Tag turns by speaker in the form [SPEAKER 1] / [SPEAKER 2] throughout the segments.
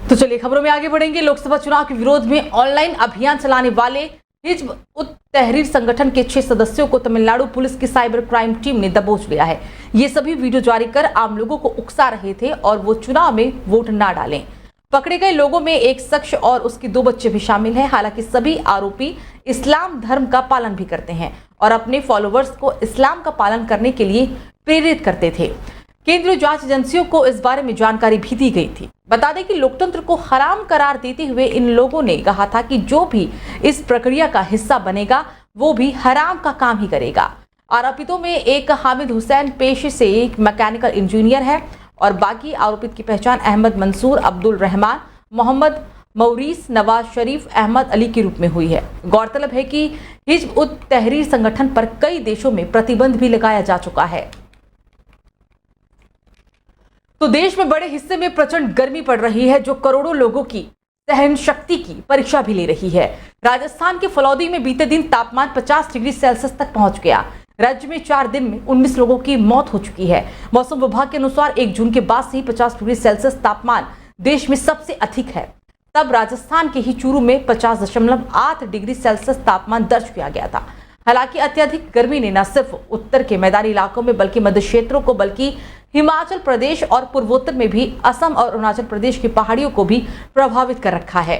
[SPEAKER 1] तो चलिए खबरों में आगे बढ़ेंगे। लोकसभा चुनाव के विरोध में ऑनलाइन अभियान चलाने वाले हिज्ब उत तहरीर संगठन के 6 सदस्यों को तमिलनाडु पुलिस की साइबर क्राइम टीम ने दबोच लिया है। ये सभी वीडियो जारी कर आम लोगों को उकसा रहे थे और वो चुनाव में वोट ना डालें। पकड़े गए लोगों में एक शख्स और उसके 2 बच्चे भी शामिल हैं। हालांकि सभी आरोपी इस्लाम धर्म का पालन भी करते हैं और अपने फॉलोअर्स को इस्लाम का पालन करने के लिए प्रेरित करते थे। केंद्रीय जांच एजेंसियों को इस बारे में जानकारी भी दी गई थी। बता दें कि लोकतंत्र को हराम करार देते हुए इन लोगों ने कहा था कि जो भी इस प्रक्रिया का हिस्सा बनेगा वो भी हराम का काम ही करेगा। आरोपितों में एक हामिद हुसैन पेशे से एक मैकेनिकल इंजीनियर है और बाकी आरोपित की पहचान अहमद मंसूर, अब्दुल रहमान, मोहम्मद मौरीस, नवाज शरीफ, अहमद अली के रूप में हुई है। गौरतलब है कि हिज्ब उत तहरीर संगठन पर कई देशों में प्रतिबंध भी लगाया जा चुका है। तो देश में बड़े हिस्से में प्रचंड गर्मी पड़ रही है जो करोड़ों लोगों की सहन शक्ति की परीक्षा भी ले रही है। राजस्थान के फलौदी में बीते दिन तापमान 50 डिग्री सेल्सियस तक पहुंच गया। राज्य में 4 दिन में 19 लोगों की मौत हो चुकी है। मौसम विभाग के अनुसार 1 जून के बाद से ही 50 डिग्री सेल्सियस तापमान देश में सबसे अधिक है। तब राजस्थान के ही चूरू में 50.8 डिग्री सेल्सियस तापमान दर्ज किया गया था। हालांकि अत्यधिक गर्मी ने न सिर्फ उत्तर के मैदानी इलाकों में बल्कि मध्य क्षेत्रों को, बल्कि हिमाचल प्रदेश और पूर्वोत्तर में भी असम और अरुणाचल प्रदेश की पहाड़ियों को भी प्रभावित कर रखा है।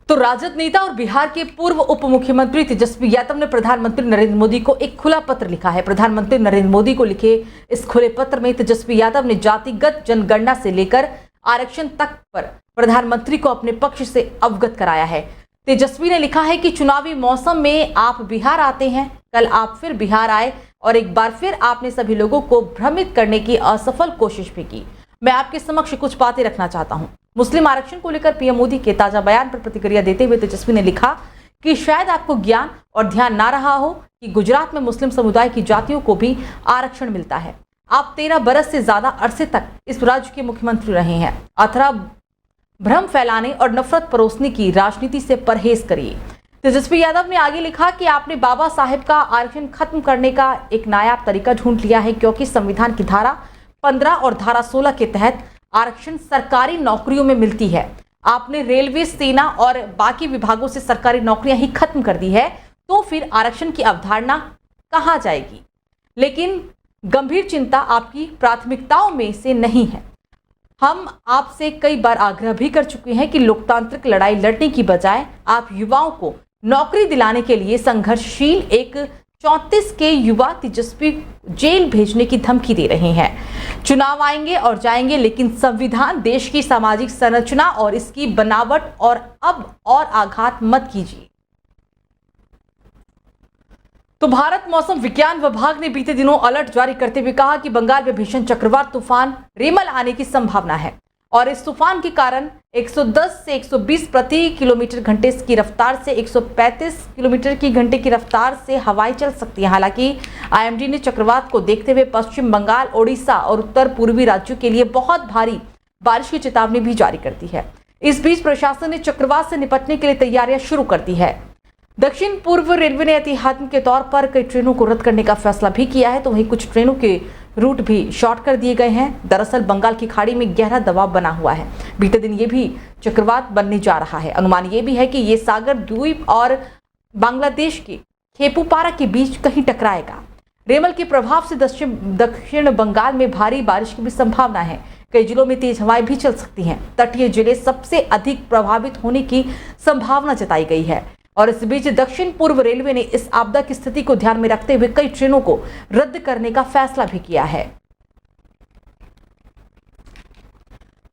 [SPEAKER 1] तो राजद नेता और बिहार के पूर्व उप मुख्यमंत्री तेजस्वी यादव ने प्रधानमंत्री नरेंद्र मोदी को एक खुला पत्र लिखा है। प्रधानमंत्री नरेंद्र मोदी को लिखे इस खुले पत्र में तेजस्वी यादव ने जातिगत जनगणना से लेकर आरक्षण तक पर प्रधानमंत्री को अपने पक्ष से अवगत कराया है। तेजस्वी ने लिखा है कि चुनावी मौसम में आप बिहार आते हैं, कल आप फिर बिहार आए और एक बार फिर आपने सभी लोगों को भ्रमित करने की असफल कोशिश भी की। मैं आपके समक्ष कुछ बातें रखना चाहता हूं। मुस्लिम आरक्षण को लेकर पीएम मोदी के ताजा बयान पर प्रतिक्रिया देते हुए तेजस्वी ने लिखा कि शायद आपको ज्ञान और ध्यान ना रहा हो कि गुजरात में मुस्लिम समुदाय की जातियों को भी आरक्षण मिलता है। आप 13 बरस से ज्यादा अरसे तक इस राज्य के मुख्यमंत्री रहे हैं। अथरा भ्रम फैलाने और नफरत परोसने की राजनीति से परहेज करिए। तेजस्वी यादव ने आगे लिखा कि आपने बाबा साहेब का आरक्षण खत्म करने का एक नायाब तरीका ढूंढ लिया है, क्योंकि संविधान की धारा 15 और धारा 16 के तहत आरक्षण सरकारी नौकरियों में मिलती है। आपने रेलवे, सेना और बाकी विभागों से सरकारी नौकरियां ही खत्म कर दी है, तो फिर आरक्षण की अवधारणा कहां जाएगी। लेकिन गंभीर चिंता आपकी प्राथमिकताओं में से नहीं है। हम आपसे कई बार आग्रह भी कर चुके हैं कि लोकतांत्रिक लड़ाई लड़ने की बजाय आप युवाओं को नौकरी दिलाने के लिए संघर्षशील एक 34 के युवा तेजस्वी जेल भेजने की धमकी दे रहे हैं। चुनाव आएंगे और जाएंगे, लेकिन संविधान, देश की सामाजिक संरचना और इसकी बनावट और अब और आघात मत कीजिए। तो भारत मौसम विज्ञान विभाग ने बीते दिनों अलर्ट जारी करते हुए कहा कि बंगाल में भीषण चक्रवात तूफान रेमल आने की संभावना है और इस तूफान के कारण 110 से 120 प्रति किलोमीटर घंटे की रफ्तार से 135 किलोमीटर की घंटे की रफ्तार से हवाएं चल सकती हैं। हालांकि आईएमडी ने चक्रवात को देखते हुए पश्चिम बंगाल, ओडिशा और उत्तर पूर्वी राज्यों के लिए बहुत भारी बारिश की चेतावनी भी जारी कर दी है। इस बीच प्रशासन ने चक्रवात से निपटने के लिए तैयारियां शुरू कर दी है। दक्षिण पूर्व रेलवे ने एहतियात के तौर पर कई ट्रेनों को रद्द करने का फैसला भी किया है, तो वहीं कुछ ट्रेनों के रूट भी शॉर्ट कर दिए गए हैं। दरअसल बंगाल की खाड़ी में गहरा दबाव बना हुआ है। बीते दिन ये भी चक्रवात बनने जा रहा है। अनुमान ये भी है कि ये सागर द्वीप और बांग्लादेश के खेपुपारा के बीच कहीं टकराएगा। रेमल के प्रभाव से दक्षिण बंगाल में भारी बारिश की भी संभावना है। कई जिलों में तेज हवाएं भी चल सकती हैं। तटीय जिले सबसे अधिक प्रभावित होने की संभावना जताई गई है और इस बीच दक्षिण पूर्व रेलवे ने इस आपदा की स्थिति को ध्यान में रखते हुए कई ट्रेनों को रद्द करने का फैसला भी किया है।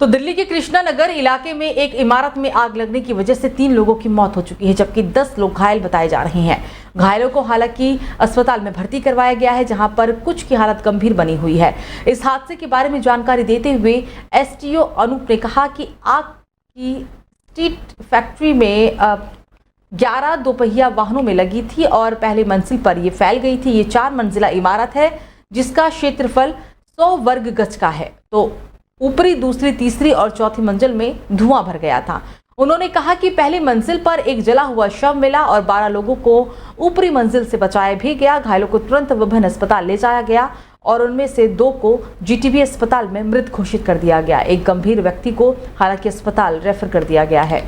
[SPEAKER 1] तो दिल्ली के कृष्णा नगर इलाके में एक इमारत में आग लगने की वजह से 3 लोगों की मौत हो चुकी है, जबकि 10 लोग घायल बताए जा रहे हैं। घायलों को हालांकि अस्पताल में भर्ती करवाया गया है, जहां पर कुछ की हालत गंभीर बनी हुई है। इस हादसे के बारे में जानकारी देते हुए एसटीओ अनूप ने कहा कि आग की स्टील फैक्ट्री में 11 दोपहिया वाहनों में लगी थी और पहले मंजिल पर यह फैल गई थी। ये 4 मंजिला इमारत है जिसका क्षेत्रफल 100 वर्ग गज का है। तो ऊपरी, दूसरी, तीसरी और चौथी मंजिल में धुआं भर गया था। उन्होंने कहा कि पहली मंजिल पर एक जला हुआ शव मिला और 12 लोगों को ऊपरी मंजिल से बचाया भी गया। घायलों को तुरंत विभिन्न अस्पताल ले जाया गया और उनमें से 2 को जीटीबी अस्पताल में मृत घोषित कर दिया गया। एक गंभीर व्यक्ति को हालांकि अस्पताल रेफर कर दिया गया है।